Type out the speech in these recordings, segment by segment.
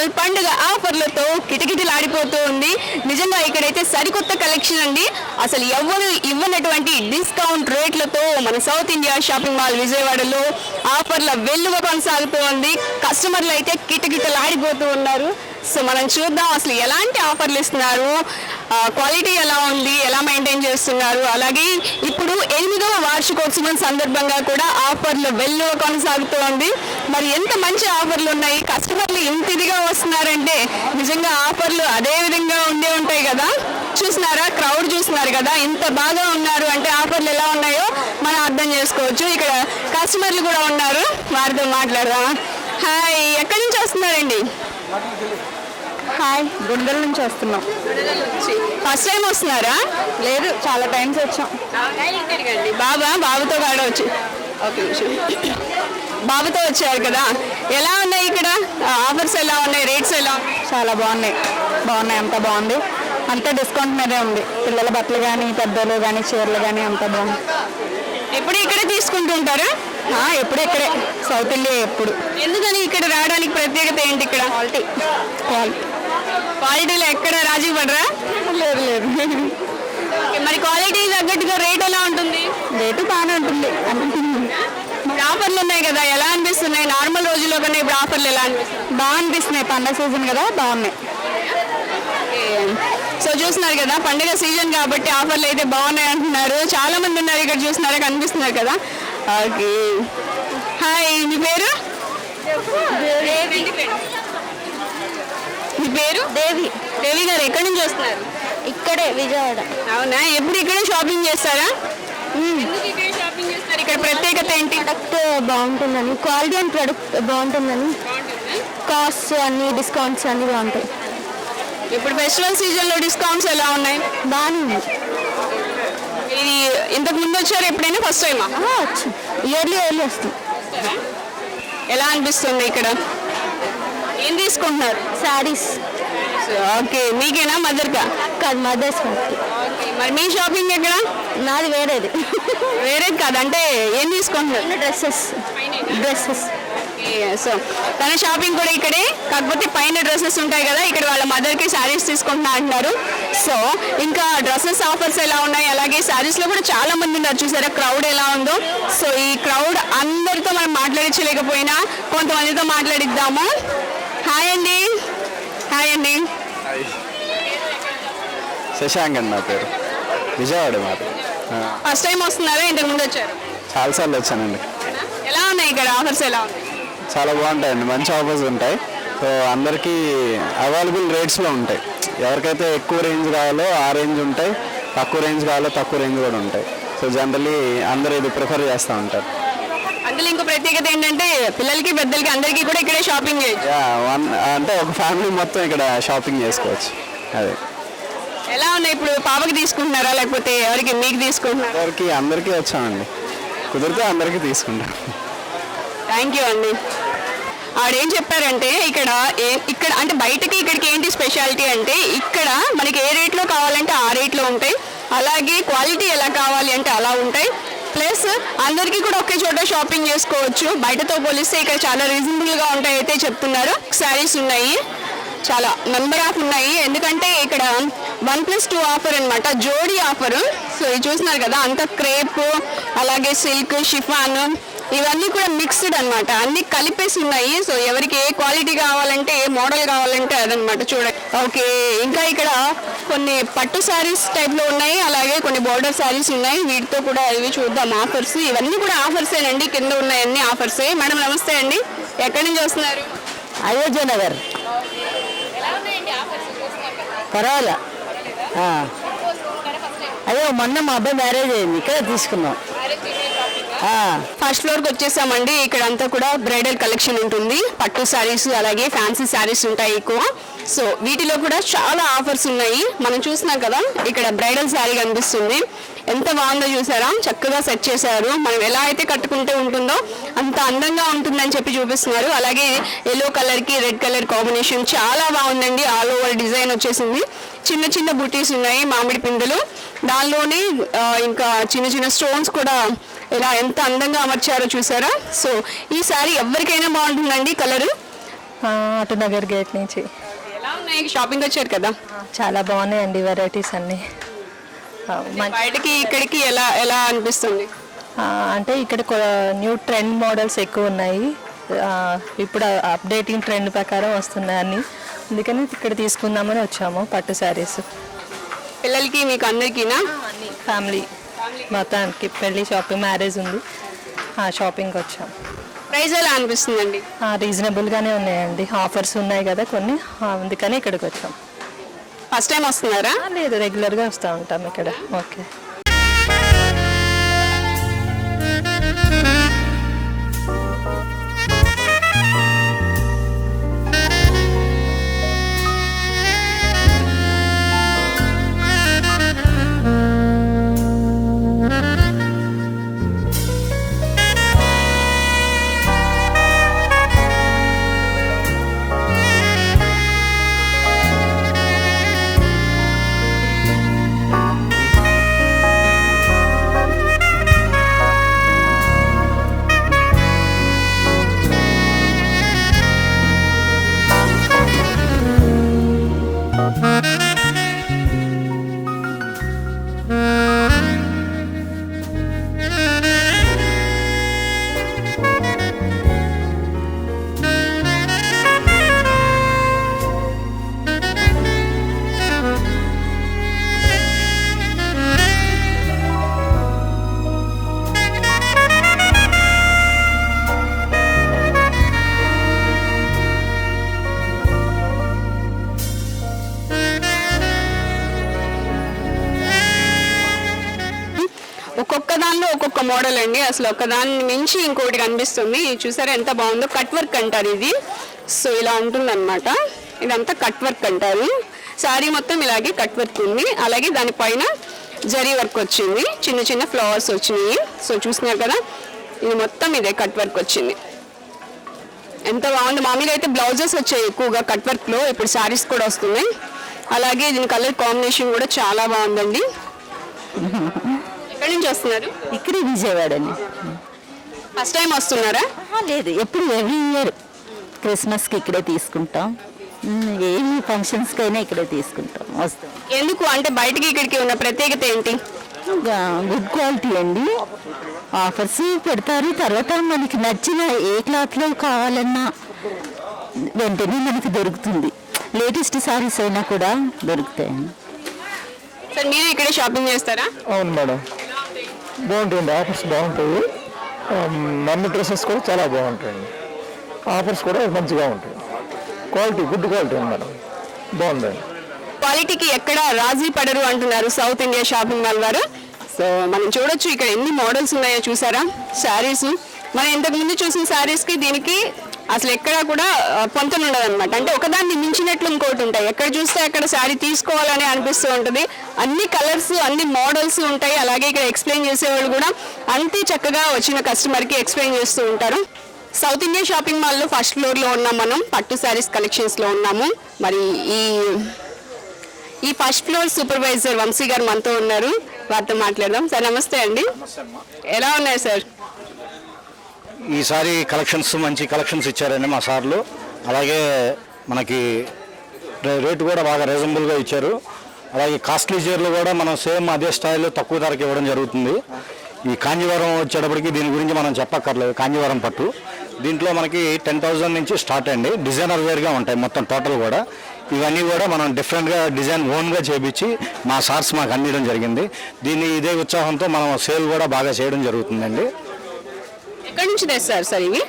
Festival పండుగ ఆఫర్లతో కిటకిటలాడిపోతూ ఉంది. నిజంగా ఇక్కడైతే సరికొత్త కలెక్షన్ అండి. అసలు ఎవరు ఇవ్వనటువంటి డిస్కౌంట్ రేట్లతో మన సౌత్ ఇండియా షాపింగ్ మాల్ విజయవాడలో ఆఫర్ల వెల్లువ కొనసాగుతూ ఉంది. కస్టమర్లు అయితే కిటకిటలాడిపోతూ ఉన్నారు. సో మనం చూద్దాం అసలు ఎలాంటి ఆఫర్లు ఇస్తున్నారు, క్వాలిటీ ఎలా ఉంది, ఎలా మెయింటైన్ చేస్తున్నారు. అలాగే ఇప్పుడు 8వ వార్షికోత్సవం సందర్భంగా కూడా ఆఫర్లు వెల్లువ కొనసాగుతూ ఉంది. మరి ఎంత మంచి ఆఫర్లు ఉన్నాయి, కస్టమర్లు ఇంత ఇదిగా వస్తున్నారంటే నిజంగా ఆఫర్లు అదే విధంగా ఉండే ఉంటాయి కదా. చూస్తున్నారా, క్రౌడ్ చూస్తున్నారు కదా, ఇంత బాగా ఉన్నారు అంటే ఆఫర్లు ఎలా ఉన్నాయో మనం అర్థం చేసుకోవచ్చు. ఇక్కడ కస్టమర్లు కూడా ఉన్నారు, వారితో మాట్లాడదాం. హాయ్, ఎక్కడి నుంచి వస్తున్నారండి? హాయ్, గుండెల నుంచి వస్తున్నాం. ఫస్ట్ టైం వస్తున్నారా? లేదు, చాలా టైమ్స్ వచ్చాం. బాబుతో కూడా వచ్చి బాబుతో వచ్చారు కదా. ఎలా ఉన్నాయి ఇక్కడ ఆఫర్స్, ఎలా ఉన్నాయి, రేట్స్ ఎలా ఉన్నాయి? చాలా బాగున్నాయి, అంత బాగుంది. అంతా డిస్కౌంట్ మీదే ఉంది. పిల్లల బట్టలు కానీ, పెద్దలు కానీ, చీరలు కానీ అంత బాగుంది. ఎప్పుడు ఇక్కడే తీసుకుంటూ ఉంటారా? ఎప్పుడు ఇక్కడే, సౌత్ ఇండియా ఎప్పుడు. ఎందుకని ఇక్కడ రావడానికి ప్రత్యేకత ఏంటి? ఇక్కడ క్వాలిటీలో ఎక్కడ రాజీ పడరా? లేదు. మరి క్వాలిటీ తగ్గట్టుగా రేట్ ఎలా ఉంటుంది? రేటు బాగానే ఉంటుంది. మరి ఆఫర్లు ఉన్నాయి కదా, ఎలా అనిపిస్తున్నాయి? నార్మల్ రోజుల్లో కన్నా ఇప్పుడు ఆఫర్లు ఎలా అనిపిస్తున్నాయి? బాగా అనిపిస్తున్నాయి. పండగ సీజన్ కదా, బాగున్నాయి. సో చూస్తున్నారు కదా, పండుగ సీజన్ కాబట్టి ఆఫర్లు అయితే బాగున్నాయి అంటున్నారు. చాలా మంది ఉన్నారు ఇక్కడ, చూస్తున్నారా, కనిపిస్తున్నారు కదా. ఓకే, హాయ్, మీ పేరు? మీ పేరు? దేవి గారు, ఎక్కడి నుంచి వస్తున్నారు? ఇక్కడే, విజయవాడ. అవునా, ఎప్పుడు ఇక్కడే షాపింగ్ చేస్తారా? ఎందుకు ఇక్కడే షాపింగ్ చేస్తారు? ఇక్కడ ప్రత్యేకత ఏంటి? ప్రొడక్ట్ బాగుంటుందని, క్వాలిటీ అండ్ ప్రొడక్ట్ బాగుంటుందని, కాస్ట్ అన్ని డిస్కౌంట్స్ అన్ని బాగుంటాయి. ఇప్పుడు ఫెస్టివల్ సీజన్లో డిస్కౌంట్స్ ఎలా ఉన్నాయి? బాగానే ఉంది. ఇది ఇంతకు ముందు వచ్చారు ఎప్పుడైనా? ఫస్ట్ టైమా? వచ్చు, ఇయర్లీ వస్తుంది. ఎలా అనిపిస్తుంది ఇక్కడ? ఏం తీసుకుంటున్నారు? శారీస్. ఓకే, మీకేనా, మదర్కా? కాదు, మదర్స్. మరి మీ షాపింగ్ ఎక్కడ? నాది వేరేది. వేరేది కాదు అంటే ఏం తీసుకుంటున్నారు? డ్రెస్సెస్. సో తన షాపింగ్ కూడా ఇక్కడే, కాకపోతే పైన డ్రెస్సెస్ ఉంటాయి కదా, ఇక్కడ వాళ్ళ మదర్కి శారీస్ తీసుకుంటున్నా అంటున్నారు. సో ఇంకా డ్రెస్సెస్ ఆఫర్స్ ఎలా ఉన్నాయి, అలాగే శారీస్లో కూడా చాలా మంది ఉన్నారు. చూసారా క్రౌడ్ ఎలా ఉందో. సో ఈ క్రౌడ్ అందరితో మనం మాట్లాడించలేకపోయినా కొంతమందితో మాట్లాడిద్దాము. హాయ్ అండి. శశాంక్ అండి నా పేరు, విజయవాడ మాది. ఫస్ట్ టైం వస్తున్నారా, ఇంతకు ముందు వచ్చారు? చాలాసార్లు వచ్చానండి. ఎలా ఉన్నాయి ఇక్కడ ఆఫర్స్, ఎలా ఉన్నాయి? చాలా బాగుంటాయండి, మంచి ఆఫర్స్ ఉంటాయి. సో అందరికీ అవైలబుల్ రేట్స్లో ఉంటాయి. ఎవరికైతే ఎక్కువ రేంజ్ కావాలో ఆ రేంజ్ ఉంటాయి, తక్కువ రేంజ్ కావాలో తక్కువ రేంజ్ కూడా ఉంటాయి. సో జనరల్లీ అందరూ ఇది ప్రిఫర్ చేస్తూ ఉంటారు. అందులో ఇంకో ప్రత్యేకత ఏంటంటే పిల్లలకి పెద్దలకి అందరికీ కూడా ఇక్కడే షాపింగ్ చేయొచ్చు. అంటే ఒక ఫ్యామిలీ మొత్తం ఇక్కడ షాపింగ్ చేసుకోవచ్చు. అదే. ఎలా ఉన్నాయి ఇప్పుడు? పాపకి తీసుకుంటున్నారా లేకపోతే ఎవరికి, మీకు తీసుకుంటున్నారా? అందరికీ వచ్చామండి, కుదిరితే అందరికీ తీసుకుంటాం. థ్యాంక్ యూ అండి. ఆడేం చెప్పారంటే ఇక్కడ అంటే బయటకి ఇక్కడికి ఏంటి స్పెషాలిటీ అంటే ఇక్కడ మనకి ఏ రేట్లో కావాలంటే ఆ రేట్లో ఉంటాయి, అలాగే క్వాలిటీ ఎలా కావాలి అంటే అలా ఉంటాయి. ప్లస్ అందరికీ కూడా ఒకే చోట షాపింగ్ చేసుకోవచ్చు. బయటతో పోలిస్తే ఇక్కడ చాలా రీజనబుల్గా ఉంటాయి అయితే చెప్తున్నారు. శారీస్ ఉన్నాయి, చాలా నెంబర్ ఆఫ్ ఉన్నాయి. ఎందుకంటే ఇక్కడ 1+2 ఆఫర్ అనమాట, జోడీ ఆఫర్. సో ఇది చూస్తున్నారు కదా, అంత క్రేప్, అలాగే సిల్క్, షిఫాన్, ఇవన్నీ కూడా మిక్స్డ్ అనమాట, అన్ని కలిపేసి ఉన్నాయి. సో ఎవరికి ఏ క్వాలిటీ కావాలంటే, ఏ మోడల్ కావాలంటే అదనమాట. చూడండి. ఓకే, ఇంకా ఇక్కడ కొన్ని పట్టు శారీస్ టైప్లో ఉన్నాయి, అలాగే కొన్ని బోర్డర్ శారీస్ ఉన్నాయి. వీటితో కూడా ఇవి చూద్దాం ఆఫర్స్. ఇవన్నీ కూడా ఆఫర్సేనండి, కింద ఉన్నాయి అన్ని ఆఫర్సే. మేడం నమస్తే అండి, ఎక్కడి నుంచి వస్తున్నారు? అయోధ్య నగర్. పర్వాలే. అయ్యో, మొన్న మా అబ్బాయి మ్యారేజ్ అయింది, ఇక్కడే తీసుకున్నాం. ఫస్ట్ ఫ్లోర్కి వచ్చేసామండి. ఇక్కడ అంతా కూడా బ్రైడల్ కలెక్షన్ ఉంటుంది, పట్టు శారీస్ అలాగే ఫ్యాన్సీ శారీస్ ఉంటాయి ఎక్కువ. సో వీటిలో కూడా చాలా ఆఫర్స్ ఉన్నాయి. మనం చూస్తున్నాం కదా, ఇక్కడ బ్రైడల్ శారీ కనిపిస్తుంది, ఎంత బాగుందో చూసారా, చక్కగా సెట్ చేశారు. మనం ఎలా అయితే కట్టుకుంటే ఉంటుందో అంత అందంగా ఉంటుందని చెప్పి చూపిస్తున్నారు. అలాగే ఎల్లో కలర్కి రెడ్ కలర్ కాంబినేషన్ చాలా బాగుందండి. ఆల్ ఓవర్ డిజైన్ వచ్చేసింది, చిన్న చిన్న బుటీస్ ఉన్నాయి, మామిడి పిందెలు, దానిలోనే ఇంకా చిన్న చిన్న స్టోన్స్ కూడా ఇలా ఎంత అందంగా అమర్చారో చూసారా. సో ఈ శారీ ఎవరికైనా బాగుంటుందండి కలరు. అటు నగర్ గేట్ నుంచి. ఎలా ఉన్నాయి షాపింగ్ వచ్చారు కదా, చాలా బాగున్నాయండి వెరైటీస్ అన్నీ. బయటకి ఇక్కడికి ఎలా ఎలా అనిపిస్తుంది? అంటే ఇక్కడ న్యూ ట్రెండ్ మోడల్స్ ఎక్కువ ఉన్నాయి. ఇప్పుడు అప్డేటింగ్ ట్రెండ్ ప్రకారం వస్తున్నాయి అన్నీ. అందుకని ఇక్కడ తీసుకుందామని వచ్చాము పట్టు శారీస్. పిల్లలకి మీకు అందరికీనా? ఫ్యామిలీ మొత్తానికి పెళ్ళి షాపింగ్ మ్యారేజ్ ఉంది, షాపింగ్కి వచ్చాము. ప్రైస్ ఎలా అనిపిస్తుందండి? రీజనబుల్గానే ఉన్నాయండి, ఆఫర్స్ ఉన్నాయి కదా కొన్ని, అందుకని ఇక్కడికి వచ్చాం. ఫస్ట్ టైం వస్తున్నారా? లేదు, రెగ్యులర్గా వస్తూ ఉంటాం ఇక్కడ. ఓకే. ఒక్కొక్క దానిలో ఒక్కొక్క మోడల్ అండి, అసలు ఒకదాన్ని మించి ఇంకోటి కనిపిస్తుంది. ఇది చూసారా ఎంత బాగుందో, కట్ వర్క్ అంటారు ఇది. సో ఇలా ఉంటుంది అనమాట, ఇదంతా కట్ వర్క్ అంటారు. శారీ మొత్తం ఇలాగే కట్ వర్క్ ఉంది, అలాగే దానిపైన జరీ వర్క్ వచ్చింది, చిన్న చిన్న ఫ్లవర్స్ వచ్చినాయి. సో చూస్తున్నారు కదా, ఇది మొత్తం ఇదే కట్ వర్క్ వచ్చింది. ఎంత బాగుంది. మామూలుగా అయితే బ్లౌజెస్ వచ్చాయి ఎక్కువగా కట్ వర్క్లో, ఇప్పుడు శారీస్ కూడా వస్తున్నాయి. అలాగే దీని కలర్ కాంబినేషన్ కూడా చాలా బాగుందండి. ఎక్కడి నుంచి వస్తున్నారు? ఇక్కడే విజయవాడ అండి. ఫస్ట్ టైం వస్తున్నారా? లేదు, ఎప్పుడు ఎవ్రీ ఇయర్ క్రిస్మస్కి ఇక్కడే తీసుకుంటాం, ఏ ఫంక్షన్స్కి అయినా ఇక్కడే తీసుకుంటాం, వస్తాం. ఎందుకు అంటే బయటికి ఇక్కడికి ఉన్న ప్రత్యేకత ఏంటి? గుడ్ క్వాలిటీ అండి, ఆఫర్స్ పెడతారు. తర్వాత మనకి నచ్చిన ఏ క్లాత్లో కావాలన్నా వెంటనే మనకి దొరుకుతుంది. లేటెస్ట్ సారీస్ అయినా కూడా దొరుకుతాయండి. సార్ మీరు ఇక్కడే షాపింగ్ చేస్తారా? అవును మేడం, బాగుంటుంది, ఆఫర్స్ బాగుంటాయి. మమ్మీ డ్రెస్సెస్ కూడా చాలా బాగుంటాయండి, ఆఫర్స్ కూడా మంచిగా ఉంటాయి. క్వాలిటీ గుడ్ క్వాలిటీ ఉంది మేడం, బాగుందండి. క్వాలిటీకి ఎక్కడ రాజీ పడరు అంటున్నారు సౌత్ ఇండియా షాపింగ్ మాల్ వారు. సో మనం చూడొచ్చు ఇక్కడ ఎన్ని మోడల్స్ ఉన్నాయో చూసారా శారీస్. మనం ఇంతకు ముందు చూసిన శారీస్కి దీనికి అసలు ఎక్కడా కూడా పొంతన ఉండదు అనమాట. అంటే ఒకదాన్ని మించినట్లు ఇంకోటి ఉంటాయి, ఎక్కడ చూస్తే అక్కడ శారీ తీసుకోవాలని అనిపిస్తూ ఉంటుంది. అన్ని కలర్స్ అన్ని మోడల్స్ ఉంటాయి. అలాగే ఇక్కడ ఎక్స్ప్లెయిన్ చేసేవాళ్ళు కూడా అంతే చక్కగా వచ్చిన కస్టమర్కి ఎక్స్ప్లెయిన్ చేస్తూ ఉంటారు. సౌత్ ఇండియా షాపింగ్ మాల్లో ఫస్ట్ ఫ్లోర్లో ఉన్నాం మనం, పట్టు శారీస్ కలెక్షన్స్లో ఉన్నాము. మరి ఈ ఫస్ట్ ఫ్లోర్ సూపర్వైజర్ వంశీ గారు మనతో ఉన్నారు, వారితో మాట్లాడదాం. సార్ నమస్తే అండి, ఎలా ఉన్నాయి సార్? ఈసారి కలెక్షన్స్ మంచి కలెక్షన్స్ ఇచ్చారండి మా సార్లు. అలాగే మనకి రేటు కూడా బాగా రీజనబుల్గా ఇచ్చారు. అలాగే కాస్ట్లీ చీరలు కూడా మనం సేమ్ అదే స్టైల్లో తక్కువ ధరకి ఇవ్వడం జరుగుతుంది. ఈ కాంజీవరం వచ్చేటప్పటికి దీని గురించి మనం చెప్పక్కర్లేదు, కాంజీవరం పట్టు. దీంట్లో మనకి 10,000 నుంచి స్టార్ట్ అండి, డిజైనర్ వేర్గా ఉంటాయి మొత్తం టోటల్ కూడా. ఇవన్నీ కూడా మనం డిఫరెంట్గా డిజైన్ ఓన్గా చేపించి మా సార్స్ మాకు అందించడం జరిగింది. దీన్ని ఇదే ఉత్సాహంతో మనం సేల్ కూడా బాగా చేయడం జరుగుతుందండి. ఎక్కడి నుంచి తెస్తారు సార్ ఇవి?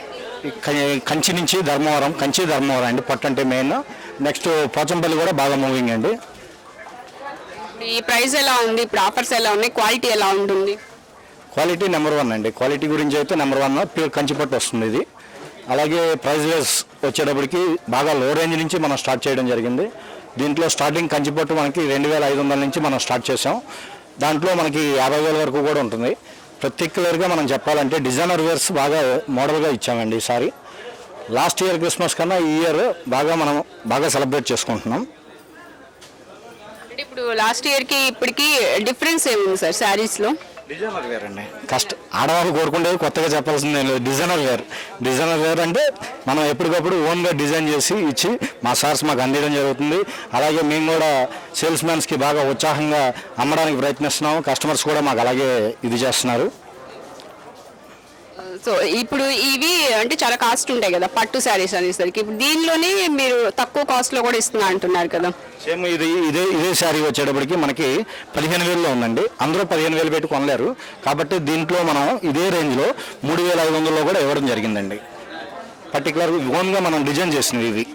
కంచి నుంచి ధర్మవరం, కంచి ధర్మవరం అండి పట్టు అంటే మెయిన్. నెక్స్ట్ పోచంపల్లి కూడా బాగా మూవింగ్ అండి. ఈ ప్రైస్ ఎలా ఉంది, ఇప్పుడు ఆఫర్స్ ఎలా ఉన్నాయి, క్వాలిటీ ఎలా ఉంటుంది? క్వాలిటీ నెంబర్ 1 అండి. క్వాలిటీ గురించి అయితే నెంబర్ 1 ప్యూర్ కంచి పట్టు వస్తుంది ఇది. అలాగే ప్రైస్ వైజ్ వచ్చేటప్పటికి బాగా లో రేంజ్ నుంచి మనం స్టార్ట్ చేయడం జరిగింది. దీంట్లో స్టార్టింగ్ కంచి పట్టు మనకి 2,500 నుంచి మనం స్టార్ట్ చేసాం. దాంట్లో మనకి 50,000 వరకు కూడా ఉంటుంది. పర్టిక్యులర్గా మనం చెప్పాలంటే డిజైనర్ వేర్స్ బాగా మోడల్గా ఇచ్చామండి ఈసారి. లాస్ట్ ఇయర్ క్రిస్మస్ కన్నా ఈ ఇయర్ మనం బాగా సెలబ్రేట్ చేసుకుంటున్నాం. అంటే ఇప్పుడు లాస్ట్ ఇయర్కి ఇప్పటికి డిఫరెన్స్ ఏముంది సార్ శారీస్లో? డిజైనర్ వేర్ అండి. ఆడవాళ్ళు కోరుకుంటే కొత్తగా చెప్పాల్సిందే లేదు. డిజైనర్ వేర్ అంటే మనం ఎప్పటికప్పుడు ఓన్గా డిజైన్ చేసి ఇచ్చి మా సార్స్ మాకు అందించడం జరుగుతుంది. అలాగే మేము కూడా సేల్స్ మ్యాన్స్కి బాగా ఉత్సాహంగా అమ్మడానికి ప్రయత్నిస్తున్నాము. కస్టమర్స్ కూడా మాకు అలాగే ఇది చేస్తున్నారు. సో ఇప్పుడు ఇవి అంటే చాలా కాస్ట్ ఉంటాయి కదా పట్టు శారీస్ అనేసరికి, ఇప్పుడు దీనిలోనే మీరు తక్కువ కాస్ట్లో కూడా ఇస్తున్నా అంటున్నారు కదా. సేమ్ ఇదే శారీ వచ్చేటప్పటికి మనకి 15,000లో ఉందండి. అందరూ 15,000 పెట్టి కొనలేరు కాబట్టి దీంట్లో మనం ఇదే రేంజ్లో 3,500లో కూడా ఇవ్వడం జరిగిందండి. పర్టికులర్ ఓన్గా మనం డిజైన్ చేసినవి ఇవి.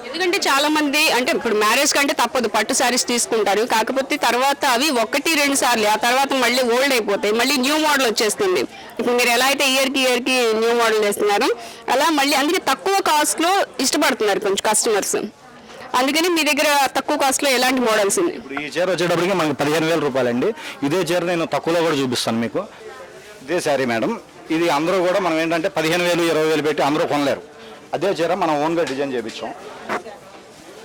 ఎందుకంటే చాలా మంది అంటే ఇప్పుడు మ్యారేజ్ కంటే తప్పదు పట్టు శారీస్ తీసుకుంటారు, కాకపోతే తర్వాత అవి 1-2 సార్లు ఆ తర్వాత మళ్ళీ ఓల్డ్ అయిపోతాయి, మళ్ళీ న్యూ మోడల్ వచ్చేస్తుంది. ఇప్పుడు మీరు ఎలా అయితే ఇయర్కి న్యూ మోడల్ చేస్తున్నారు అలా మళ్ళీ అందుకే తక్కువ కాస్ట్లో ఇష్టపడుతున్నారు కొంచెం కస్టమర్స్. అందుకని మీ దగ్గర తక్కువ కాస్ట్లో ఎలాంటి మోడల్స్ ఉన్నాయి? ఇప్పుడు ఈ చీర వచ్చేటప్పటికి మనకి 15,000 రూపాయలండి. ఇదే చీర నేను తక్కువలో కూడా చూపిస్తాను మీకు. ఇదే శారీ మేడం, ఇది అందరూ కూడా మనం ఏంటంటే 15,000, 20,000 పెట్టి అందరూ కొనలేరు. అదే చీర మనం ఓన్గా డిజైన్ చేయించాం.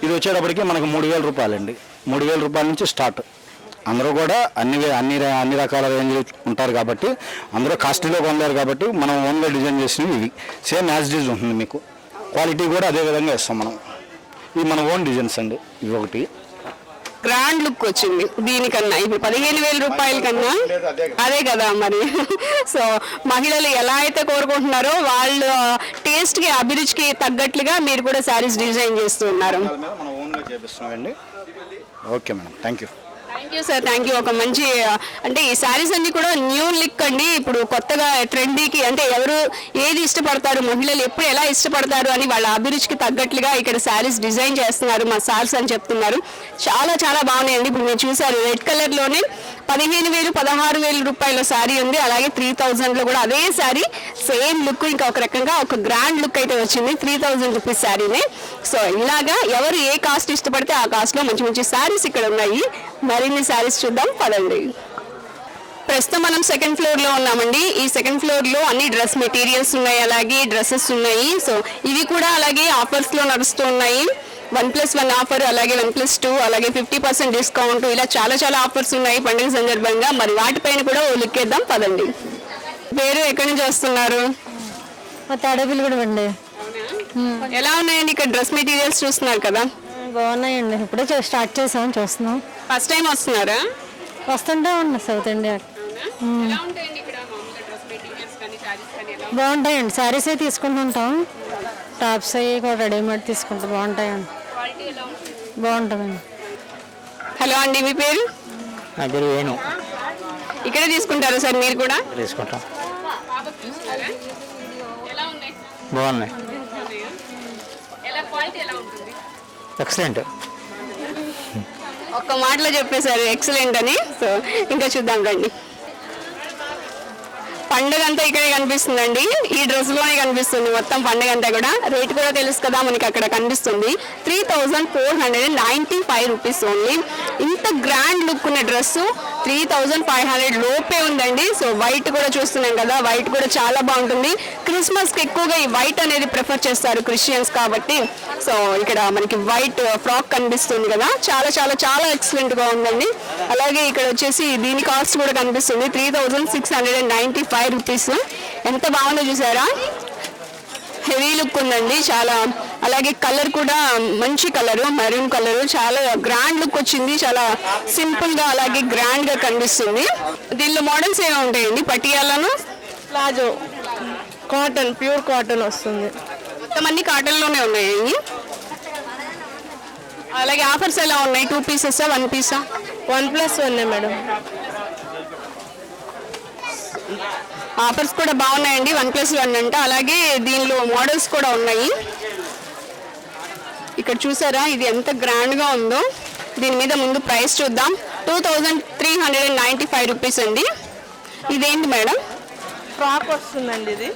ఇది వచ్చేటప్పటికి మనకు 3,000 రూపాయలండి. 3,000 రూపాయల నుంచి స్టార్ట్. అందరూ కూడా అన్ని రకాల రేంజ్లు ఉంటారు కాబట్టి అందరూ కాస్ట్లీలో కొనలేరు కాబట్టి మనం ఓన్గా డిజైన్ చేసినవి ఇవి. సేమ్ యాజ్ డిజ్ ఉంటుంది మీకు. క్వాలిటీ కూడా అదే విధంగా ఇస్తాం మనం. ఇవి మన ఓన్ డిజైన్స్ అండి. ఇవి ఒకటి గ్రాండ్ లుక్ వచ్చింది దీనికన్నా. ఇప్పుడు 15,000 రూపాయల కన్నా అదే కదా మరి. సో మహిళలు ఎలా అయితే కోరుకుంటున్నారో వాళ్ళ టేస్ట్కి అభిరుచికి తగ్గట్లుగా మీరు కూడా శారీస్ డిజైన్ చేస్తూ ఉన్నారు. మనం ఓన్గా చేపిస్తున్నామండి. Okay madam, thank you sir, thank you. ఒక మంచి అంటే ఈ శారీస్ అన్ని కూడా న్యూ లుక్ అండి. ఇప్పుడు కొత్తగా ట్రెండీకి అంటే ఎవరు ఏది ఇష్టపడతారు, మహిళలు ఎప్పుడు ఎలా ఇష్టపడతారు అని వాళ్ళ అభిరుచికి తగ్గట్లుగా ఇక్కడ శారీస్ డిజైన్ చేస్తున్నారు మా సార్స్ అని చెప్తున్నారు. చాలా చాలా బాగున్నాయండి. ఇప్పుడు మీరు చూసారు రెడ్ కలర్లోనే 15,000, 16,000 రూపాయల శారీ ఉంది. అలాగే 3,000లో కూడా అదే శారీ సేమ్ లుక్, ఇంకా ఒక రకంగా ఒక గ్రాండ్ లుక్ అయితే వచ్చింది 3,000 రూపీస్ శారీనే. సో ఇలాగా ఎవరు ఏ కాస్ట్ ఇష్టపడితే ఆ కాస్ట్లో మంచి మంచి శారీస్ ఇక్కడ ఉన్నాయి. మరిన్ని శారీస్ చూద్దాం పదండి. ప్రస్తుతం మనం సెకండ్ ఫ్లోర్లో ఉన్నామండి. ఈ సెకండ్ ఫ్లోర్లో అన్ని డ్రెస్ మెటీరియల్స్ ఉన్నాయి, అలాగే డ్రెస్సెస్ ఉన్నాయి. సో ఇవి కూడా అలాగే ఆఫర్స్లో నడుస్తూ ఉన్నాయి. 1+1 ఆఫర్, అలాగే 1+2, అలాగే 50% డిస్కౌంట్, ఇలా చాలా చాలా ఆఫర్స్ ఉన్నాయి పండుగ సందర్భంగా. మరి వాటిపైన కూడా ఓ లుక్ వేద్దాం పదండి. పేరు ఎక్కడి నుంచి వస్తున్నారు? తాడేపల్లి కూడా అండి. ఎలా ఉన్నాయండి ఇక్కడ డ్రెస్ మెటీరియల్స్ చూస్తున్నారు కదా? బాగున్నాయండి. ఇప్పుడే స్టార్ట్ చేసాం, చూస్తున్నాం. ఫస్ట్ టైం వస్తున్నారా? వస్తుంటా ఉన్నా సౌత్ ఇండియా. ఎలా ఉంటాయండి ఇక్కడ మామూలుగా డ్రెస్ మెటీరియల్స్ కానీ శారీస్ కానీ ఎలా? బాగుంటాయండి. శారీస్ అవి తీసుకుంటుంటాం, టాప్స్ అవి కూడా రెడీమేడ్ తీసుకుంటాం. బాగుంటాయండి. క్వాలిటీ ఎలా ఉంటుంది? బాగుంటుందండి. హలో అండి, మీ పేరు? నా పేరు వేణు. ఇక్కడే తీసుకుంటారా సార్ మీరు కూడా? తీసుకుంటాం. ఎలా ఉన్నాయి? బాగున్నాయి. ఎలా క్వాలిటీ ఎలా ఉంటుంది? ఎక్సలెంట్. ఒక్క మాటలో చెప్పేశారు ఎక్సలెంట్ అని. సో ఇంకా చూద్దాం రండి. పండుగ అంతా ఇక్కడే కనిపిస్తుందండి. ఈ డ్రెస్లోనే కనిపిస్తుంది మొత్తం పండుగ అంతా కూడా. రేట్ కూడా తెలుసు కదా మనకి అక్కడ కనిపిస్తుంది. 3,495 రూపీస్ ఓన్లీ. ఇంత గ్రాండ్ లుక్ ఉన్న డ్రెస్ 3,500 లోపే ఉందండి. సో వైట్ కూడా చూస్తున్నాం కదా, వైట్ కూడా చాలా బాగుంటుంది. క్రిస్మస్కి ఎక్కువగా ఈ వైట్ అనేది ప్రిఫర్ చేస్తారు క్రిస్టియన్స్ కాబట్టి. సో ఇక్కడ మనకి వైట్ ఫ్రాక్ కనిపిస్తుంది కదా, చాలా చాలా చాలా ఎక్సలెంట్గా ఉందండి. అలాగే ఇక్కడ వచ్చేసి దీని కాస్ట్ కూడా కనిపిస్తుంది 3,695 రూపీస్. ఎంత బాగుందో చూసారా, హెవీ లుక్ ఉందండి చాలా. అలాగే కలర్ కూడా మంచి కలరు, మెరూన్ కలరు, చాలా గ్రాండ్ లుక్ వచ్చింది. చాలా సింపుల్ గా అలాగే గ్రాండ్ గా కనిపిస్తుంది. దీనిలో మోడల్స్ ఏమైనా ఉంటాయండి? పటియాలను, ప్లాజో, కాటన్, ప్యూర్ కాటన్ వస్తుంది. మొత్తం అన్ని కాటన్ లోనే ఉన్నాయి. అలాగే ఆఫర్స్ ఎలా ఉన్నాయి? 2 పీసెస్ 1 పీసా? 1+1 మేడం. ఆఫర్స్ కూడా బాగున్నాయండి. 1+1 అంట. అలాగే దీనిలో మోడల్స్ కూడా ఉన్నాయి. ఇక్కడ చూసారా ఇది ఎంత గ్రాండ్ గా ఉందో. దీని మీద ముందు ప్రైస్ చూద్దాం. 2,395 రూపీస్ అండి. ఇదేంటి మేడం? ఫ్రాక్ వస్తుందండి. ఇది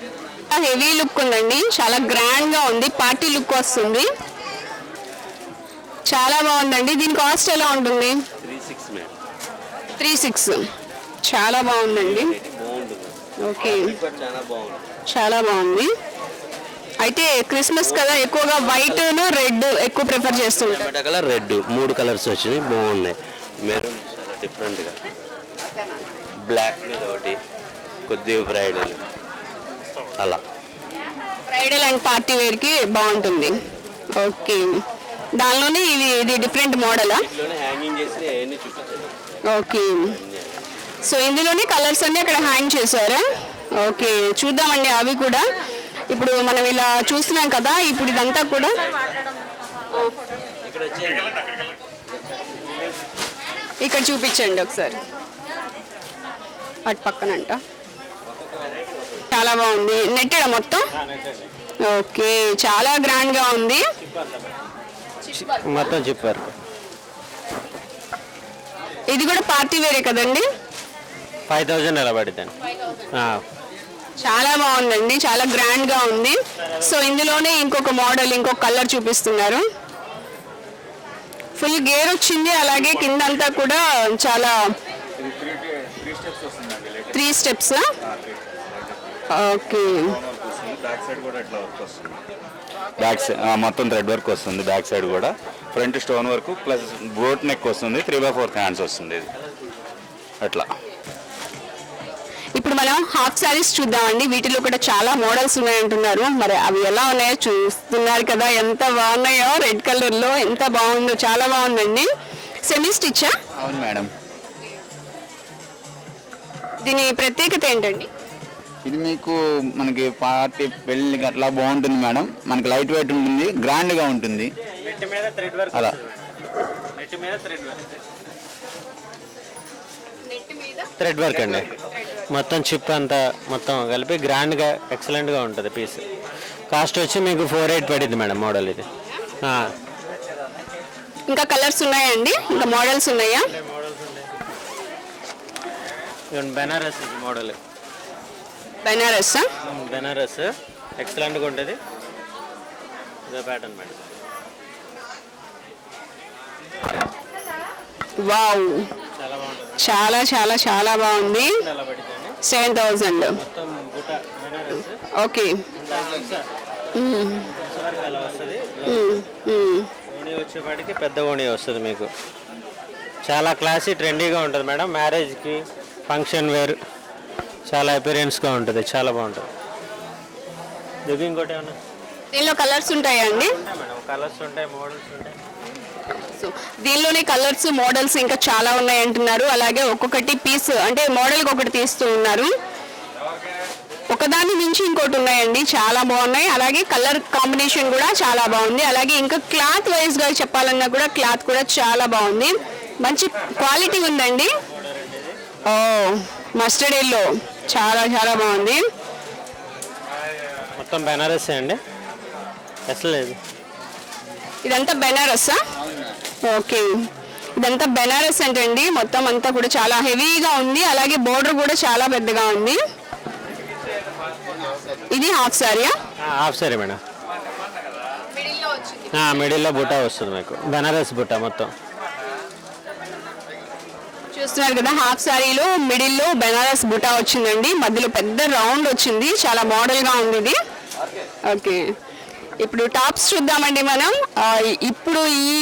హెవీ లుక్ ఉందండి, చాలా గ్రాండ్ గా ఉంది, పార్టీ లుక్ వస్తుంది. చాలా బాగుందండి. దీని కాస్ట్ ఎలా ఉంటుంది? 3,600. చాలా బాగుందండి. ఓకే, చాలా బాగుంది. అయితే క్రిస్మస్ కదా, ఎక్కువగా వైట్ రెడ్ ఎక్కువ ప్రిఫర్ చేస్తుంటారు. కలర్ రెడ్ 3 కలర్స్ వచ్చినాయి, బాగున్నాయి. మెరూన్ చాలా డిఫరెంట్గా. బ్లాక్ మీద ఒకటి కొద్దిగా బ్రైడల్ అలా. బ్రైడల్ అండ్ పార్టీ వేర్కి బాగుంటుంది. ఓకే, దానిలోనే ఇది డిఫరెంట్ మోడలా? ఇంట్లోనే హ్యాంగింగ్ చేసి అవన్నీ చూపించాను. ఓకే, సో ఇందులోనే కలర్స్ అన్ని అక్కడ హ్యాంగ్ చేశారా? ఓకే, చూద్దామండి అవి కూడా. ఇప్పుడు మనం ఇలా చూస్తున్నాం కదా, ఇప్పుడు ఇదంతా కూడా ఇక్కడ వచ్చేది ఇక్కడ చూపించండి ఒకసారి. అటు పక్కనంట చాలా బాగుంది. నెట్టెడ మొత్తం? ఓకే, చాలా గ్రాండ్ గా ఉంది. మొత్తం చెప్పారు. ఇది కూడా పార్టీ వేరే కదండి? 5000 ఎలా పడుతుంది? చాలా బాగుందండి, చాలా గ్రాండ్ గా ఉంది. సో ఇందులోనే ఇంకొక మోడల్, ఇంకొక కలర్ చూపిస్తున్నారు. ఫుల్ గేర్ వచ్చింది, అలాగే కింద అంతా కూడా చాలా 3 స్టెప్స్. ఓకే, బ్యాక్ సైడ్ మొత్తం థ్రెడ్ వర్క్ వస్తుంది. బ్యాక్ సైడ్ కూడా front stone work plus boat neck వస్తుంది. 3/4 హ్యాండ్స్ వస్తుంది ఇది అట్లా. ఇప్పుడు మనం హాఫ్ సారీస్ చూద్దామండి. వీటిలో కూడా చాలా మోడల్స్ ఉన్నాయంటున్నారు. మరి అవి ఎలా ఉన్నాయో చూస్తున్నారు కదా, ఎంత బాగున్నాయో. రెడ్ కలర్ లో ఎంత బాగుందో, చాలా బాగుందండి. సెమీ స్టిచ్చా? అవును మేడం. దీని ప్రత్యేకత ఏంటండి? ఇది మీకు మనకి పార్టీ పెళ్ళికి అట్లా బాగుంటుంది మేడం. మనకి లైట్ వెయిట్ ఉంటుంది, గ్రాండ్గా ఉంటుంది అలా. థ్రెడ్ వర్క్ అండి, మొత్తం చిప్ అంతా మొత్తం కలిపి గ్రాండ్గా ఎక్సలెంట్గా ఉంటుంది పీస్. కాస్ట్ వచ్చి మీకు 4800 పడింది మేడం మోడల్ ఇది. ఇంకా కలర్స్ ఉన్నాయండి? ఇంకా మోడల్స్ ఉన్నాయా? బెనారస్ మోడల్. బెనారస్ బెనారస్ ఎక్సలెంట్గా ఉంటుంది. ఇదే ప్యాటర్న్ మేడం. వావ్, చాలా బాగుంటుంది. చాలా చాలా చాలా బాగుంది. 7000. మొత్తం బుట్ట బెనారస్. ఓకే, అలా వస్తుంది. ఓణీ వచ్చేపాటికి పెద్ద ఓణీ వస్తుంది మీకు. చాలా క్లాసీ ట్రెండీగా ఉంటుంది మేడం. మ్యారేజ్కి ఫంక్షన్ వేర్ చాలా అపీరియన్స్గా ఉంటుంది, చాలా బాగుంటుంది. ఇది ఇంకోటి ఏమన్నా దీనిలో కలర్స్ ఉంటాయా అండి? మేడం కలర్స్ ఉంటాయి, మోడల్స్ ఉంటాయి. సో దీనిలోనే కలర్స్, మోడల్స్ ఇంకా చాలా ఉన్నాయి అంటున్నారు. అలాగే ఒక్కొక్కటి పీస్ అంటే మోడల్కి ఒకటి తీస్తూ ఉన్నారు. ఒకదాని నుంచి ఇంకోటి ఉన్నాయండి, చాలా బాగున్నాయి. అలాగే కలర్ కాంబినేషన్ కూడా చాలా బాగుంది. అలాగే ఇంకా క్లాత్ వైజ్గా చెప్పాలన్నా కూడా క్లాత్ కూడా చాలా బాగుంది, మంచి క్వాలిటీ ఉందండి. ఓ, మస్టర్డ్ ఎల్లో చాలా చాలా బాగుంది. మొత్తం బెనారస్ అండి, అసలు లేదు. ఇదంతా బెనారసా? ఓకే, ఇదంతా బెనారస్ అంటండి. మొత్తం అంతా కూడా చాలా హెవీగా ఉంది. అలాగే బోర్డర్ కూడా చాలా పెద్దగా ఉంది. ఇది హాఫ్ సారీయా? Half sari madam. మిడిల్లో బుట్ట వస్తుంది మీకు, బెనారస్ బుట్ట మొత్తం. చూస్తున్నారు కదా, హాఫ్ సారీలో మిడిల్లో బెనారస్ బుటా వచ్చిందండి. మధ్యలో పెద్ద రౌండ్ వచ్చింది, చాలా మోడల్గా ఉంది ఇది. ఓకే, ఇప్పుడు టాప్స్ చూద్దామండి మనం. ఇప్పుడు ఈ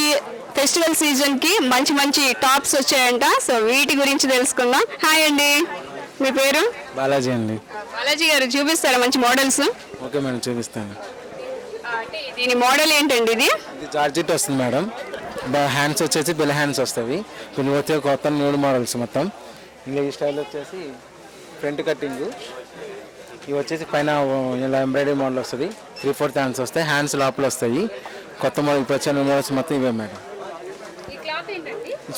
ఫెస్టివల్ సీజన్కి మంచి మంచి టాప్స్ వచ్చాయంట. సో వీటి గురించి తెలుసుకుందాం. హాయ్ అండి, మీ పేరు? బాలాజీ అండి. బాలాజీ గారు చూపిస్తారా మంచి మోడల్స్? ఓకే మేడం, చూపిస్తాను. దీని మోడల్ ఏంటండి? ఇది జార్జెట్ వస్తుంది మేడం. హ్యాండ్స్ వచ్చేసి బెల్ హ్యాండ్స్ వస్తాయి. కొన్ని వచ్చే కొత్త న్యూ మోడల్స్ మొత్తం. ఇంకా ఈ స్టైల్ వచ్చేసి ఫ్రంట్ కట్టింగ్. ఇవి వచ్చేసి పైన ఇలా ఎంబ్రాయిడరీ మోడల్ వస్తుంది. 3/4 హ్యాండ్స్ వస్తాయి, హ్యాండ్స్ లోపల వస్తాయి. కొత్త మోడల్ ఇప్పుడు వచ్చే మోడల్స్ మొత్తం ఇవే మేడం.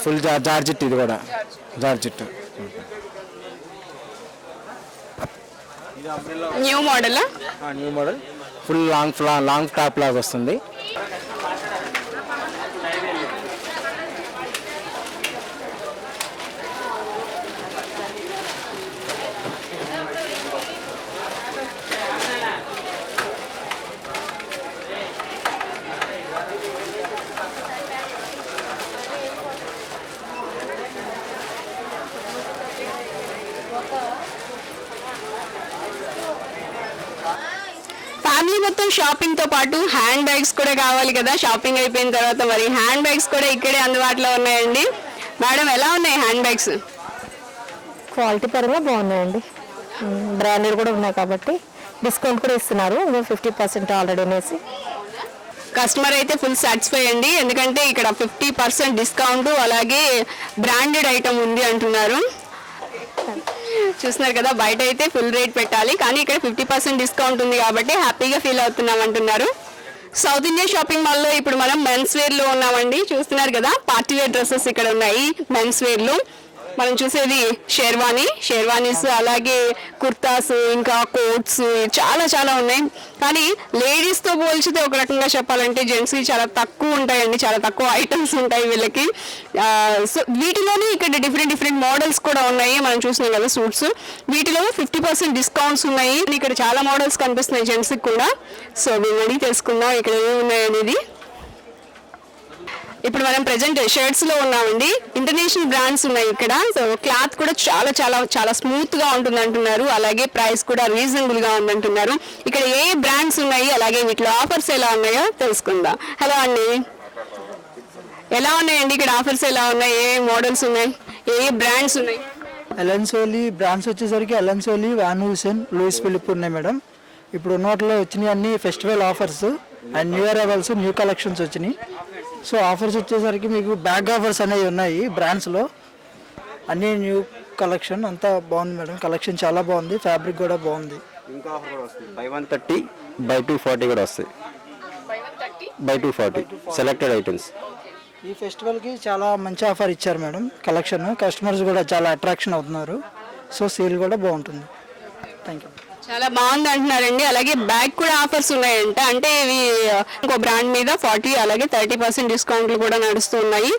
ఫుల్ జార్జెట్, ఇది కూడా georgette. New model. New model full long top లాగా వస్తుంది. ఫ్యామిలీ మొత్తం షాపింగ్ తో పాటు హ్యాండ్ బ్యాగ్స్ కూడా కావాలి కదా. షాపింగ్ అయిపోయిన తర్వాత మరి హ్యాండ్ బ్యాగ్స్ కూడా ఇక్కడే అందుబాటులో ఉన్నాయండి. మేడం, ఎలా ఉన్నాయి హ్యాండ్ బ్యాగ్స్? క్వాలిటీ పరంగా బాగున్నాయండి. బ్రాండెడ్ కూడా ఉన్నాయి కాబట్టి డిస్కౌంట్ కూడా ఇస్తున్నారు 50% ఆల్రెడీ అనేసి. కస్టమర్ అయితే ఫుల్ సాటిస్ఫై అండి, ఎందుకంటే ఇక్కడ 50% డిస్కౌంట్ అలాగే బ్రాండెడ్ ఐటమ్ ఉంది అంటున్నారు. చూస్తున్నారు కదా, బయట అయితే ఫుల్ రేట్ పెట్టాలి, కానీ ఇక్కడ 50% డిస్కౌంట్ ఉంది కాబట్టి హ్యాపీగా ఫీల్ అవుతున్నాం అంటున్నారు. సౌత్ ఇండియా షాపింగ్ మాల్లో ఇప్పుడు మనం మెన్స్ వేర్లో ఉన్నామండి. చూస్తున్నారు కదా, పార్టీ వేర్ డ్రెస్సెస్ ఇక్కడ ఉన్నాయి. మెన్స్ వేర్లో మనం చూసేది షేర్వానీస్ అలాగే కుర్తాస్ ఇంకా కోట్స్ చాలా చాలా ఉన్నాయి. కానీ లేడీస్తో పోల్చితే ఒక రకంగా చెప్పాలంటే జెంట్స్కి చాలా తక్కువ ఉంటాయండి, చాలా తక్కువ ఐటమ్స్ ఉంటాయి వీళ్ళకి. సో వీటిలోనే ఇక్కడ డిఫరెంట్ మోడల్స్ కూడా ఉన్నాయి. మనం చూస్తున్నాం కదా సూట్స్, వీటిలో 50% డిస్కౌంట్స్ ఉన్నాయి. ఇక్కడ చాలా మోడల్స్ కనిపిస్తున్నాయి జెంట్స్కి కూడా. సో మేము అడిగి తెలుసుకుందాం ఇక్కడ ఏమి ఉన్నాయి అనేది. ఇప్పుడు మనం ప్రెజెంట్ షర్ట్స్ లో ఉన్నామండి. ఇంటర్నేషనల్ బ్రాండ్స్ ఉన్నాయి ఇక్కడ. సో క్లాత్ కూడా చాలా చాలా చాలా స్మూత్ గా ఉంటుంది అంటున్నారు, అలాగే ప్రైస్ కూడా రీజనబుల్ గా ఉందంటున్నారు. ఇక్కడ ఏ బ్రాండ్స్ ఉన్నాయి అలాగే వీటిలో ఆఫర్స్ ఎలా ఉన్నాయో తెలుసుకుందాం. హలో అండి, ఎలా ఉన్నాయండి ఇక్కడ ఆఫర్స్ ఎలా ఉన్నాయి, ఏ మోడల్స్ ఉన్నాయి, ఏ బ్రాండ్స్ ఉన్నాయి? ఎలెన్సోలీ బ్రాండ్స్ వచ్చేసరికి ఎలెన్సోలీ, వాన్ హూసెన్, లూయిస్ ఫిలిప్ ఉన్నాయి మేడం. ఇప్పుడు నోట్లో వచ్చినాయి అన్ని festival offers and new year hours new collections వచ్చినాయి. సో ఆఫర్స్ వచ్చేసరికి మీకు బ్యాగ్ ఆఫర్స్ అనేవి ఉన్నాయి బ్రాండ్స్లో. అన్నీ న్యూ కలెక్షన్ అంతా బాగుంది మేడం. కలెక్షన్ చాలా బాగుంది, ఫ్యాబ్రిక్ కూడా బాగుంది. ఇంకా ఆఫర్ కూడా వస్తుంది, బై 130 బై 240 కూడా వస్తాయి. By 240 selected items. ఈ ఫెస్టివల్కి చాలా మంచి ఆఫర్ ఇచ్చారు మేడం. కలెక్షన్ కస్టమర్స్ కూడా చాలా అట్రాక్షన్ అవుతున్నారు. సో సేల్ కూడా బాగుంటుంది. Thank you. చాలా బాగుంది అంటున్నారండి. అలాగే బ్యాగ్ కూడా ఆఫర్స్ ఉన్నాయంట, అంటే ఇవి ఇంకో బ్రాండ్ మీద 40 అలాగే 30% డిస్కౌంట్లు కూడా నడుస్తున్నాయి.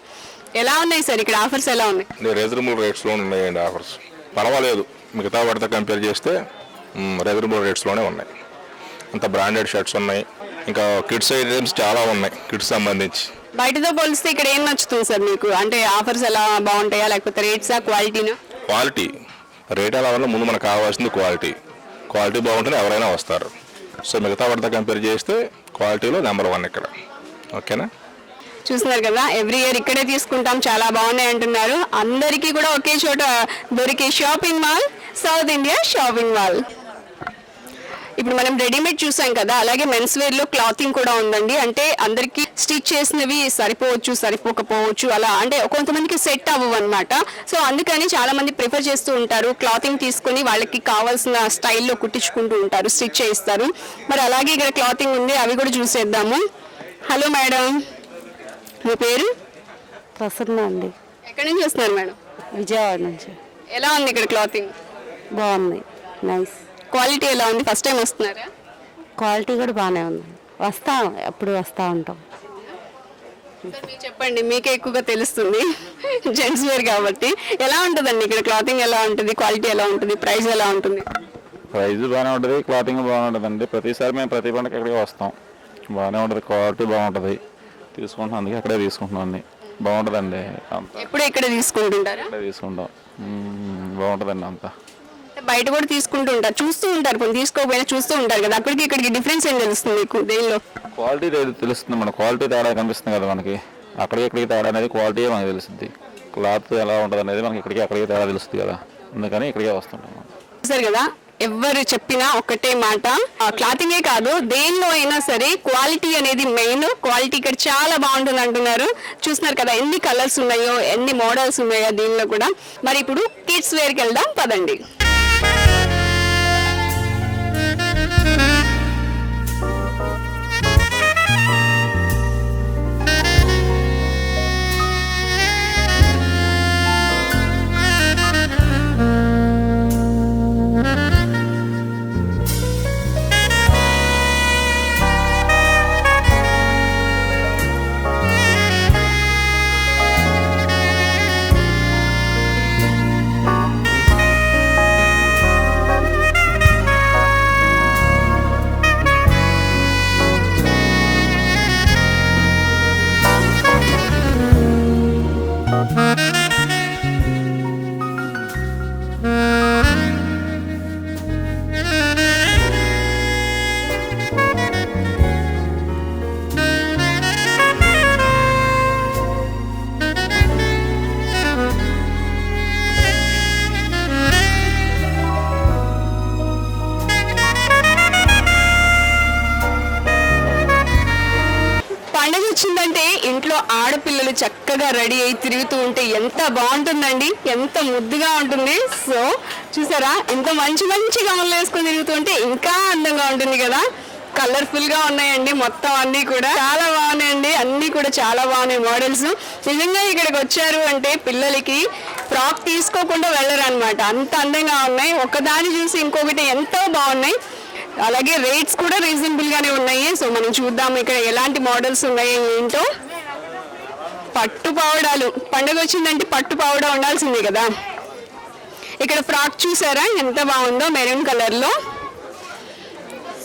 ఎలా ఉన్నాయి సార్ ఇక్కడ ఆఫర్స్, ఎలా ఉన్నాయి? రీజనబుల్ రేట్స్లో ఉన్నాయండి ఆఫర్స్, పర్వాలేదు. మిగతా వాటితో కంపేర్ చేస్తే రీజనబుల్ రేట్స్లోనే ఉన్నాయి. అంత బ్రాండెడ్ షర్ట్స్ ఉన్నాయి, ఇంకా కిడ్స్ ఐటమ్స్ చాలా ఉన్నాయి కిడ్స్ సంబంధించి. బయటతో పోలిస్తే ఇక్కడ ఏం నచ్చుతుంది సార్ మీకు? అంటే ఆఫర్స్ ఎలా బాగుంటాయా, లేకపోతే రేట్సా, క్వాలిటీనా? క్వాలిటీ రేట్ ఎలా ఉన్నా ముందు మనకు కావాల్సింది క్వాలిటీ బాగుంటేనే ఎవరైనా వస్తారు. సో మిగతా వాటితో కంపేర్ చేస్తే క్వాలిటీలో నెంబర్ 1 ఇక్కడ. ఓకేనా? చూస్తున్నారు కదా, ఎవ్రీ ఇయర్ ఇక్కడే తీసుకుంటాం, చాలా బాగున్నాయి అంటున్నారు. అందరికీ కూడా ఒకే చోట దొరికే shopping mall south India shopping mall. ఇప్పుడు మనం రెడీమేడ్ చూసాం కదా, అలాగే మెన్స్ వేర్ లో క్లాతింగ్ కూడా ఉందండి. అంటే అందరికి స్టిచ్ చేసినవి సరిపోవచ్చు, సరిపోకపోవచ్చు, అలా అంటే కొంతమందికి సెట్ అవ్వవు అనమాట. సో అందుకని చాలా మంది ప్రిఫర్ చేస్తూ ఉంటారు, క్లాతింగ్ తీసుకుని వాళ్ళకి కావాల్సిన స్టైల్లో కుట్టించుకుంటూ ఉంటారు, స్టిచ్ చేయిస్తారు. మరి అలాగే ఇక్కడ క్లాతింగ్ ఉంది, అవి కూడా చూసేద్దాము. హలో మేడం, మీ పేరు? ప్రసన్న అండి. ఎక్కడి నుంచి వస్తున్నారు మేడం? విజయవాడ నుంచి. ఎలా ఉంది ఇక్కడ క్లాతింగ్? బాగుంది, నైస్. క్వాలిటీ ఎలా ఉంది? ఫస్ట్ టైం వస్తున్నారా? క్వాలిటీ కూడా బాగానే ఉంది, వస్తాం, ఎప్పుడు వస్తూ ఉంటాం. సార్ మీరు చెప్పండి, మీకే ఎక్కువగా తెలుస్తుంది జెంట్స్ వేర్ కాబట్టి. ఎలా ఉంటుందండి ఇక్కడ క్లాతింగ్, ఎలా ఉంటుంది, క్వాలిటీ ఎలా ఉంటుంది, ప్రైస్ ఎలా ఉంటుంది? ప్రైస్ బాగానే ఉంటుంది, క్లాతింగ్ బాగుంటుంది అండి. ప్రతిసారి మేము ప్రతి పండుగ ఇక్కడికి వస్తాం, బాగానే ఉంటుంది, క్వాలిటీ బాగుంటుంది, తీసుకుంటున్నాం, అందుకే అక్కడే తీసుకుంటున్నాం. అన్ని బాగుంటుందండి, ఎప్పుడు ఇక్కడ తీసుకుంటుంటారా? అక్కడే తీసుకుంటాం, బాగుంటుందండి అంతా. బయట కూడా తీసుకుంటూ ఉంటారు, చూస్తూ ఉంటారు, కొన్ని తీసుకోకపోయినా చూస్తూ ఉంటారు కదా, అక్కడికి ఇక్కడికి డిఫరెన్స్ ఏం తెలుస్తుంది మీకు దేనిలో? క్వాలిటీ తెలుస్తుంది, మన క్వాలిటీ తేడా కనిపిస్తుంది కదా మనకి. అక్కడికి ఇక్కడికి తేడా అనేది క్వాలిటీ మనకు తెలుస్తుంది. క్లాత్ ఎలా ఉంటుంది అనేది మనకి ఇక్కడికి అక్కడికి తేడా తెలుస్తుంది కదా, అందుకని ఇక్కడికే వస్తుంటాం. సరే కదా, ఎవరు చెప్పినా ఒకటే మాట, క్లాతింగే కాదు దేనిలో అయినా సరే క్వాలిటీ అనేది మెయిన్. క్వాలిటీ ఇక్కడ చాలా బాగుంటుంది అంటున్నారు. చూస్తున్నారు కదా ఎన్ని కలర్స్ ఉన్నాయో, ఎన్ని మోడల్స్ ఉన్నాయో దీనిలో కూడా. మరి ఇప్పుడు కిడ్స్ వేర్కి వెళ్దాం పదండి. చక్కగా రెడీ అయి తిరుగుతూ ఉంటే ఎంత బాగుంటుందండి, ఎంత ముద్దుగా ఉంటుంది. సో చూసారా ఎంత మంచి మంచి గమలు వేసుకొని తిరుగుతూ ఉంటే ఇంకా అందంగా ఉంటుంది కదా. కలర్ఫుల్ గా ఉన్నాయండి మొత్తం అన్ని కూడా చాలా బాగున్నాయండి. అన్ని కూడా చాలా బాగున్నాయి మోడల్స్. నిజంగా ఇక్కడికి వచ్చారు అంటే పిల్లలకి ఫ్రాక్ తీసుకోకుండా వెళ్ళరు అనమాట, అంత అందంగా ఉన్నాయి. ఒకదాన్ని చూసి ఇంకొకటి ఎంతో బాగున్నాయి. అలాగే రేట్స్ కూడా రీజనబుల్ గానే ఉన్నాయి. సో మనం చూద్దాం ఇక్కడ ఎలాంటి మోడల్స్ ఉన్నాయి ఏంటో. పట్టు పావడాలు, పండుగ వచ్చిందంటే పట్టు పావడా ఉండాల్సిందే కదా. ఇక్కడ ఫ్రాక్ చూసారా ఎంత బాగుందో, మెరూన్ కలర్ లో.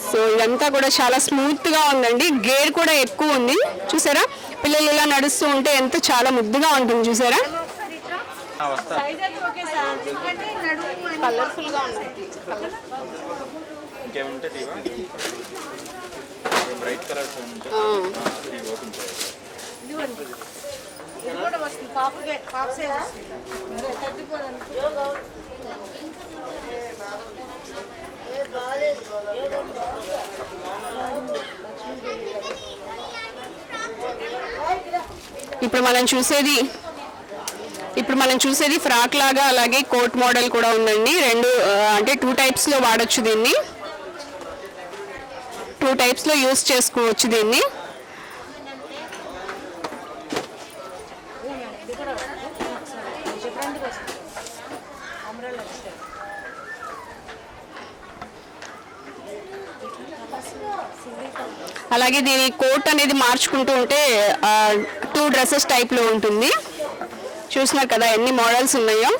సో ఇదంతా కూడా చాలా స్మూత్ గా ఉందండి, గేర్ కూడా ఎక్కువ ఉంది. చూసారా పిల్లలు ఇలా నడుస్తూ ఉంటే ఎంత చాలా ముద్దుగా ఉంటుంది. చూసారా కలర్ఫుల్ గా ఉన్నాయి. ఇప్పుడు మనం చూసేది ఫ్రాక్ లాగా, అలాగే కోట్ మోడల్ కూడా ఉందండి. రెండు అంటే 2 టైప్స్ లో వాడచ్చు దీన్ని, 2 టైప్స్ లో యూస్ చేసుకోవచ్చు దీన్ని. అలాగే దీని కోట్ అనేది మార్చుకుంటూ ఉంటే 2 డ్రెస్సెస్ టైప్ లో ఉంటుంది. చూస్తున్నారు కదా ఎన్ని మోడల్స్ ఉన్నాయో.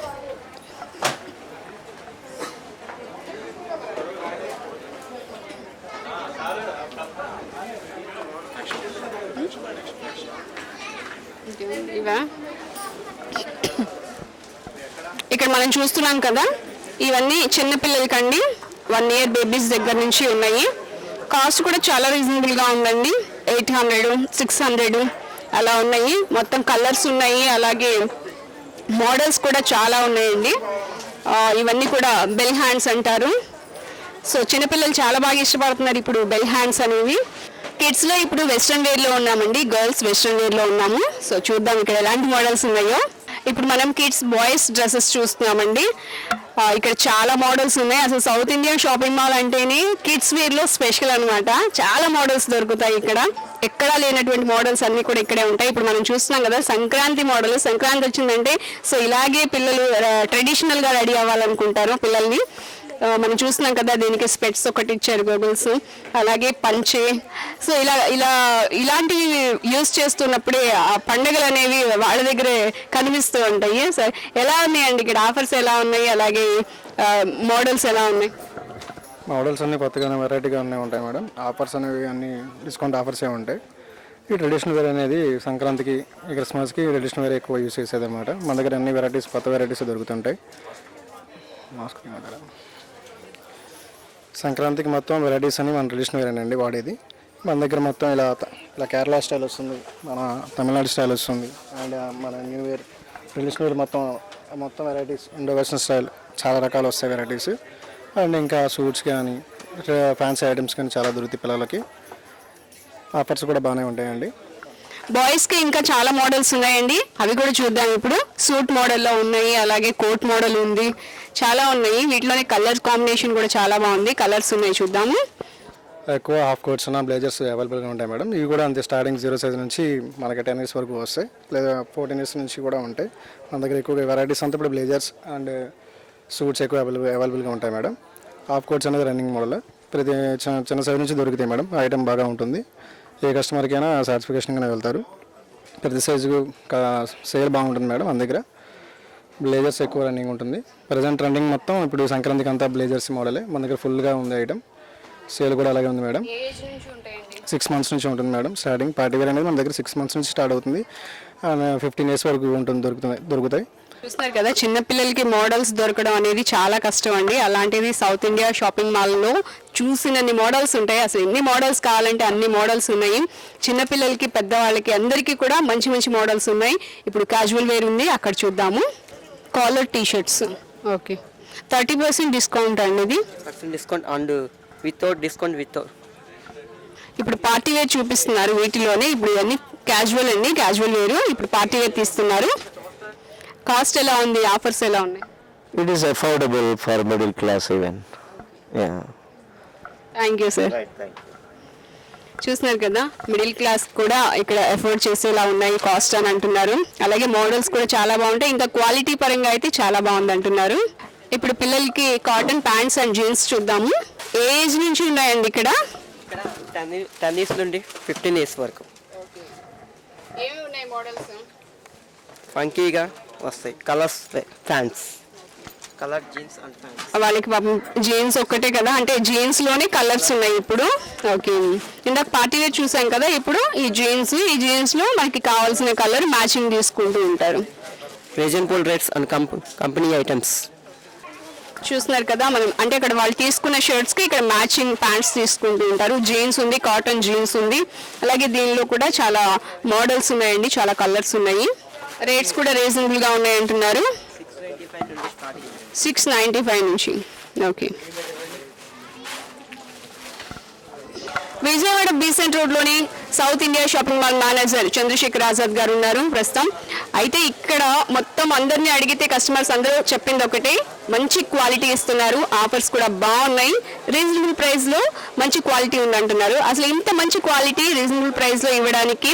ఇక్కడ మనం చూస్తున్నాం కదా ఇవన్నీ చిన్న పిల్లలకండి, 1 year బేబీస్ దగ్గర నుంచి ఉన్నాయి. కాస్ట్ కూడా చాలా రీజనబుల్ గా ఉందండి. 800, 600 అలా ఉన్నాయి. మొత్తం కలర్స్ ఉన్నాయి, అలాగే మోడల్స్ కూడా చాలా ఉన్నాయండి. ఇవన్నీ కూడా బెల్ హ్యాండ్స్ అంటారు. సో చిన్నపిల్లలు చాలా బాగా ఇష్టపడుతున్నారు ఇప్పుడు బెల్ హ్యాండ్స్ అనేవి. కిడ్స్ లో ఇప్పుడు వెస్ట్రన్ వేర్ లో ఉన్నామండి, గర్ల్స్ వెస్ట్రన్ వేర్ లో ఉన్నాము. సో చూద్దాం ఇక్కడ ఎలాంటి మోడల్స్ ఉన్నాయో. ఇప్పుడు మనం కిడ్స్ బాయ్స్ డ్రెస్సెస్ చూస్తున్నామండి. ఇక్కడ చాలా మోడల్స్ ఉన్నాయి. అసలు సౌత్ ఇండియన్ షాపింగ్ మాల్ అంటేనే కిడ్స్ వేర్ లో స్పెషల్ అన్నమాట. చాలా మోడల్స్ దొరుకుతాయి ఇక్కడ, ఎక్కడా లేనటువంటి మోడల్స్ అన్ని కూడా ఇక్కడే ఉంటాయి. ఇప్పుడు మనం చూస్తున్నాం కదా సంక్రాంతి మోడల్. సంక్రాంతి వచ్చిందంటే సో ఇలాగే పిల్లలు ట్రెడిషనల్ గా రెడీ అవ్వాలనుకుంటారు పిల్లల్ని. మనం చూస్తున్నాం కదా దీనికి స్పెట్స్ ఒకటి ఇచ్చారు, గోగుల్స్, అలాగే పంచే. సో ఇలాంటివి యూస్ చేస్తున్నప్పుడే ఆ పండుగలు అనేవి వాళ్ళ దగ్గరే కనిపిస్తూ ఉంటాయి. సో ఎలా ఉన్నాయండి ఇక్కడ ఆఫర్స్ ఎలా ఉన్నాయి, అలాగే మోడల్స్ ఎలా ఉన్నాయి? మోడల్స్ అన్నీ కొత్తగానే వెరైటీగా ఉంటాయి మేడం. ఆఫర్స్ అనేవి అన్ని డిస్కౌంట్ ఆఫర్సే ఉంటాయి. ఈ ట్రెడిషనల్ వేర్ అనేది సంక్రాంతికి, క్రిస్మస్కి ట్రెడిషనల్ వేర్ ఎక్కువ యూస్ చేసేది అన్నమాట. మన దగ్గర అన్ని వెరైటీస్, కొత్త వెరైటీస్ దొరుకుతుంటాయి. మాస్క్ సంక్రాంతికి మొత్తం వెరైటీస్ అని మన ట్రెడిషనల్ వేర్ అండి వాడేది. మన దగ్గర మొత్తం ఇలా కేరళ స్టైల్ వస్తుంది, మన తమిళనాడు స్టైల్ వస్తుంది, అండ్ మన న్యూ ఇయర్ ట్రెడిషనల్ వేర్ మొత్తం వెరైటీస్, ఇండో వెస్టర్న్ స్టైల్ చాలా రకాలు వస్తాయి వెరైటీస్. అండ్ ఇంకా సూట్స్ కానీ ఫ్యాన్సీ ఐటమ్స్ కానీ చాలా దొరుకుతాయి పిల్లలకి. ఆఫర్స్ కూడా బాగానే ఉంటాయండి. బాయ్స్కి ఇంకా చాలా మోడల్స్ ఉన్నాయండి, అవి కూడా చూద్దాం. ఇప్పుడు సూట్ మోడల్లో ఉన్నాయి, అలాగే కోట్ మోడల్ ఉంది, చాలా ఉన్నాయి. వీటిలోనే కలర్ కాంబినేషన్ కూడా చాలా బాగుంది. కలర్స్ ఉన్నాయి, చూద్దాము. ఎక్కువ హాఫ్ కోట్స్ బ్లేజర్స్ అవైలబుల్గా ఉంటాయి మేడం. ఇవి కూడా అంతే, స్టార్టింగ్ 0 size నుంచి మనకి 10 years వరకు వస్తాయి, లేదా 14 years నుంచి కూడా ఉంటాయి. మన దగ్గర ఎక్కువ వెరైటీస్ అంతా ఇప్పుడు బ్లేజర్స్ అండ్ సూట్స్ ఎక్కువ అవైలబుల్గా ఉంటాయి మేడం. హాఫ్ కోట్స్ అనేది రన్నింగ్ మోడల్, ప్రతి చిన్న సైజ్ నుంచి దొరుకుతాయి మేడం. ఐటమ్ బాగా ఉంటుంది, ఏ కస్టమర్కైనా సాటిస్ఫికేషన్గానే వెళ్తారు. ప్రతి సైజు సేల్ బాగుంటుంది మేడం. మన దగ్గర బ్లేజర్స్ ఎక్కువ రన్నింగ్ ఉంటుంది. ప్రజెంట్ రన్నింగ్ మొత్తం ఇప్పుడు సంక్రాంతికి అంతా బ్లేజర్స్ మోడలే మన దగ్గర ఫుల్గా ఉంది ఐటమ్. సేల్ కూడా అలాగే ఉంది మేడం. 6 months నుంచి ఉంటుంది మేడం స్టార్టింగ్. పార్టీ వేర్ అనేది మన దగ్గర 6 months నుంచి స్టార్ట్ అవుతుంది, 15 years వరకు ఉంటుంది, దొరుకుతాయి. చూస్తున్నారు కదా చిన్నపిల్లలకి మోడల్స్ దొరకడం అనేది చాలా కష్టం అండి. అలాంటిది సౌత్ ఇండియా షాపింగ్ మాల్లో చూసినన్ని మోడల్స్ ఉంటాయి. అసలు ఎన్ని మోడల్స్ కావాలంటే అన్ని మోడల్స్ ఉన్నాయి. చిన్నపిల్లలకి, పెద్దవాళ్ళకి అందరికీ కూడా మంచి మంచి మోడల్స్ ఉన్నాయి. ఇప్పుడు క్యాజువల్ వేర్ ఉంది, అక్కడ చూద్దాము. కాలర్ టీషర్ట్స్, ఓకే, 30% డిస్కౌంట్ అండి. ఇది discount and without discount without. ఇప్పుడు పార్టీ వేర్ చూపిస్తున్నారు వీటిలోనే. ఇప్పుడు ఇవన్నీ క్యాజువల్ అండి, క్యాజువల్ వేరు. ఇప్పుడు పార్టీ వేర్ తీస్తున్నారు. కాస్ట్ ఎలా ఉంది, ఆఫర్స్ ఎలా ఉన్నాయి? It is affordable for middle class even. Thank you sir. చూస్తున్నారు కదా, మిడిల్ క్లాస్ కూడా ఇక్కడ ఎఫోర్డ్ చేసేలా ఉన్నాయి కాస్ట్ అని అంటున్నారు. అలాగే మోడల్స్ కూడా చాలా బాగుంటాయి, ఇంకా క్వాలిటీ పరంగా అయితే చాలా బాగుంది అంటున్నారు. ఇప్పుడు పిల్లలకి కాటన్ ప్యాంట్స్ అండ్ జీన్స్ చూద్దాము. ఏ ఏజ్ నుంచి ఉన్నాయండి ఇక్కడ? 10 years నుండి 15 years వరకు ఏమి ఉన్నాయి మోడల్స్? ఫంకీగా వస్తాయి colours, pants, colour jeans and pants. వాళ్ళకి పాపం జీన్స్ ఒక్కటే కదా, అంటే జీన్స్ లోనే కలర్స్ ఉన్నాయి ఇప్పుడు. ఓకే, ఇందాక పార్టీ వేర్ చూసాం కదా, ఇప్పుడు ఈ జీన్స్ లో మనకి కావాల్సిన కలర్ మ్యాచింగ్ తీసుకుంటూ ఉంటారు. Reasonable rates and company items. చూస్తున్నారు కదా మనం, అంటే ఇక్కడ వాళ్ళు తీసుకున్న షర్ట్స్ కి ఇక్కడ మ్యాచింగ్ ప్యాంట్స్ తీసుకుంటూ ఉంటారు. జీన్స్ ఉంది, కాటన్ జీన్స్ ఉంది. అలాగే దీనిలో కూడా చాలా మోడల్స్ ఉన్నాయండి, చాలా కలర్స్ ఉన్నాయి. రేట్స్ కూడా రీజనబుల్ గా ఉన్నాయి అంటున్నారు. 695 నుంచి. ఓకే, విజయవాడ బీసెంట్ రోడ్లోని south India shopping mall manager Chandrasekhar Azad garu ఉన్నారు ప్రస్తుతం. అయితే ఇక్కడ మొత్తం అందరినీ అడిగితే కస్టమర్స్ అందరూ చెప్పింది ఒకటే, మంచి క్వాలిటీ ఇస్తున్నారు, ఆఫర్స్ కూడా బాగున్నాయి, రీజనబుల్ ప్రైస్లో మంచి క్వాలిటీ ఉందంటున్నారు. అసలు ఇంత మంచి క్వాలిటీ రీజనబుల్ ప్రైస్లో ఇవ్వడానికి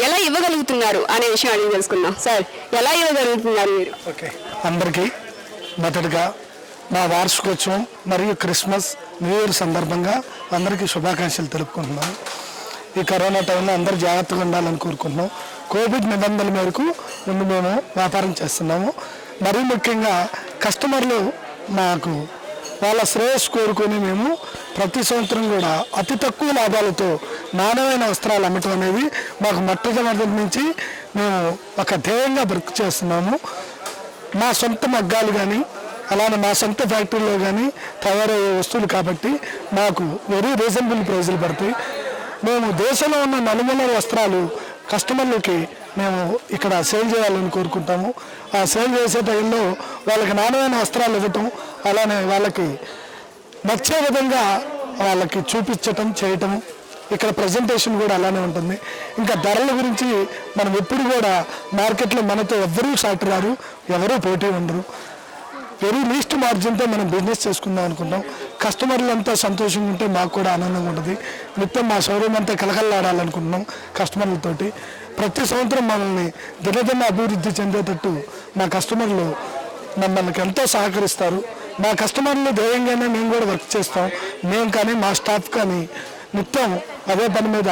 ఎలా ఇవ్వగలుగుతున్నారు అనే విషయం అడిగి తెలుసుకుందాం. సార్, ఎలా ఇవ్వగలుగుతున్నారు మీరు? ఓకే, అందరికీ మొదటగా మా వార్షికోత్సవం మరియు క్రిస్మస్, న్యూ ఇయర్ సందర్భంగా అందరికీ శుభాకాంక్షలు తెలుపుకుంటున్నాము. ఈ కరోనా టైంలో అందరూ జాగ్రత్తగా ఉండాలని కోరుకుంటున్నాం. కోవిడ్ నిబంధనల మేరకు మేము వ్యాపారం చేస్తున్నాము. మరీ ముఖ్యంగా కస్టమర్లు మాకు వాళ్ళ శ్రేయస్సు కోరుకొని మేము ప్రతి సంవత్సరం కూడా అతి తక్కువ లాభాలతో నాణ్యమైన వస్త్రాలు అమ్మటం అనేది మాకు మొట్టమొదటి నుంచి మేము ఒక ధ్యేయంగా బ్రతుకు చేస్తున్నాము. మా సొంత మగ్గాలు కానీ అలానే మా సొంత ఫ్యాక్టరీలో కానీ తయారయ్యే వస్తువులు కాబట్టి మాకు వెరీ రీజనబుల్ ప్రైజులు పడతాయి. మేము దేశంలో ఉన్న నలుమూలల వస్త్రాలు కస్టమర్లకి మేము ఇక్కడ సేల్ చేయాలని కోరుకుంటాము. ఆ సేల్ చేసే టైంలో వాళ్ళకి నాణ్యమైన వస్త్రాలు ఇవ్వటం, అలానే వాళ్ళకి నచ్చే విధంగా వాళ్ళకి చూపించటం, చేయటం. ఇక్కడ ప్రజెంటేషన్ కూడా అలానే ఉంటుంది. ఇంకా ధరల గురించి మనం ఎప్పుడు కూడా మార్కెట్లో మనతో ఎవరూ సాటి రారు, ఎవరూ పోటీ ఉండరు. వెరీ లీస్ట్ మార్జిన్తో మనం బిజినెస్ చేసుకుందాం అనుకుంటాం. కస్టమర్లు అంతా సంతోషంగా ఉంటే మాకు కూడా ఆనందంగా ఉంటుంది. నిత్యం మా షోరూమ్ అంతా కలకల్లాడాలనుకుంటున్నాం కస్టమర్లతోటి. ప్రతి సంవత్సరం మనల్ని దినదిన అభివృద్ధి చెందేటట్టు మా కస్టమర్లు మమ్మల్ని ఎంతో సహకరిస్తారు. మా కస్టమర్లు ధైర్యంగానే మేము కూడా వర్క్ చేస్తాం. మేము కానీ మా స్టాఫ్ కానీ నిత్యం అదే పని మీద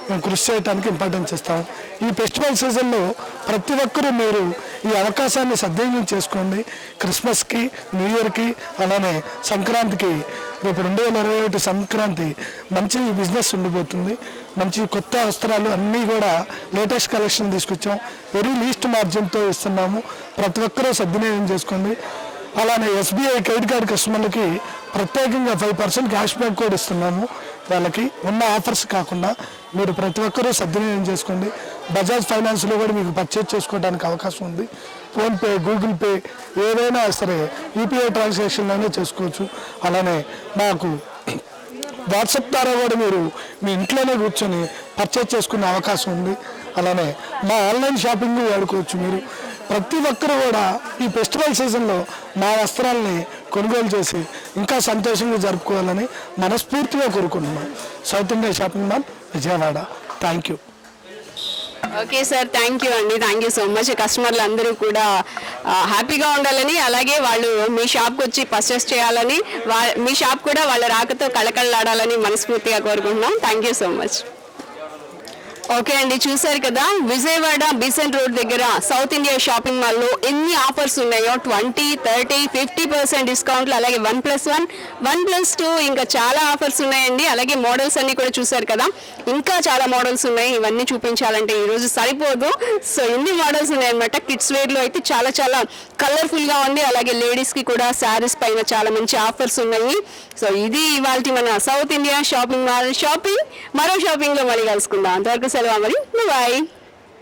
మేము కృషి చేయడానికి ఇంపార్టెన్స్ ఇస్తాం. ఈ ఫెస్టివల్ సీజన్లో ప్రతి ఒక్కరూ మీరు ఈ అవకాశాన్ని సద్వినియోగం చేసుకోండి. క్రిస్మస్కి, న్యూ ఇయర్కి, అలానే సంక్రాంతికి, రేపు 2021 సంక్రాంతి మంచి బిజినెస్ ఉండిపోతుంది. మంచి కొత్త వస్త్రాలు అన్నీ కూడా లేటెస్ట్ కలెక్షన్ తీసుకొచ్చాం. వెరీ లీస్ట్ మార్జిన్తో ఇస్తున్నాము. ప్రతి ఒక్కరూ సద్వినియోగం చేసుకోండి. అలానే SBI క్రెడిట్ కార్డు కస్టమర్లకి ప్రత్యేకంగా 5% క్యాష్ బ్యాక్ కూడా ఇస్తున్నాము. వాళ్ళకి ఉన్న ఆఫర్స్ కాకుండా మీరు ప్రతి ఒక్కరూ సద్వినియోగం చేసుకోండి. బజాజ్ ఫైనాన్స్లో కూడా మీకు పర్చేజ్ చేసుకోవడానికి అవకాశం ఉంది. ఫోన్పే, గూగుల్ పే ఏదైనా సరే UPI ట్రాన్సాక్షన్లోనే చేసుకోవచ్చు. అలానే మాకు వాట్సాప్ ద్వారా కూడా మీరు మీ ఇంట్లోనే కూర్చొని పర్చేజ్ చేసుకునే అవకాశం ఉంది. అలానే మా ఆన్లైన్ షాపింగ్ వాడుకోవచ్చు. మీరు ప్రతి ఒక్కరు కూడా ఈ ఫెస్టివల్ సీజన్లో మా వస్త్రాలని కొనుగోలు చేసి ఇంకా సంతోషంగా జరుపుకోవాలని మనస్ఫూర్తిగా కోరుకుంటున్నాం. South India shopping mall, Vijayawada. Thank you. Okay sir, thank you అండి, థ్యాంక్ యూ సో మచ్. కస్టమర్లు అందరూ కూడా హ్యాపీగా ఉండాలని, అలాగే వాళ్ళు మీ షాప్కి వచ్చి పర్చేస్ చేయాలని, మీ షాప్ కూడా వాళ్ళ రాకతో కళకళలాడాలని మనస్ఫూర్తిగా కోరుకుంటున్నాం. Thank you so much. Okay అండి, చూసారు కదా విజయవాడ బీసెంట్ రోడ్ దగ్గర సౌత్ ఇండియా షాపింగ్ మాల్లో ఎన్ని ఆఫర్స్ ఉన్నాయో. 20, 30, 50% డిస్కౌంట్లు, అలాగే 1+1, 1+2 ఇంకా చాలా ఆఫర్స్ ఉన్నాయండి. అలాగే మోడల్స్ అన్ని కూడా చూసారు కదా, ఇంకా చాలా మోడల్స్ ఉన్నాయి. ఇవన్నీ చూపించాలంటే ఈరోజు సరిపోదు. సో ఎన్ని మోడల్స్ ఉన్నాయన్నమాట. కిడ్స్ వేర్లో అయితే చాలా చాలా కలర్ఫుల్గా ఉంది. అలాగే లేడీస్కి కూడా శారీస్ పైన చాలా మంచి ఆఫర్స్ ఉన్నాయి. సో ఇది ఇవాళ మన south India shopping mall shopping. మరో షాపింగ్లో మళ్ళీ కలుసుకుందాం. అంతవరకు సెలవు మరి, బాయ్.